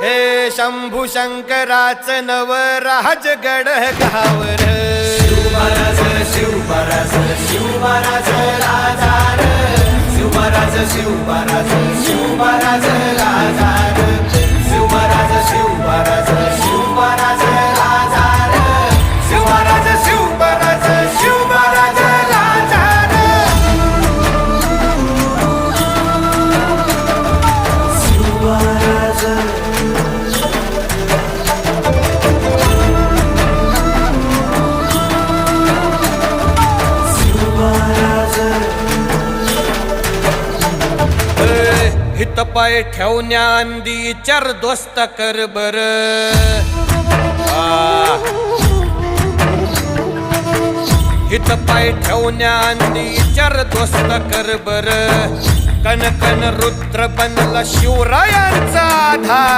हे शंभू शंकराचं नवराज गड गावर शिवमहाराज शिवमहाराज शिवमहाराज राजार शिवमहाराज शिवमहाराज शिवमहाराज राजार शिवमहाराज शिवमहाराज शिवमहाराज राजार शिवमहाराज शिवमहाराज शिवमहाराज राजार शिवमहाराज हित पाय ठेवण्याआंदी चार दोस्त कर बर हित पाय ठेवण्याआंदी चार दोस्त कर बर कन कन रुद्र बनला शिवरायांचा आधार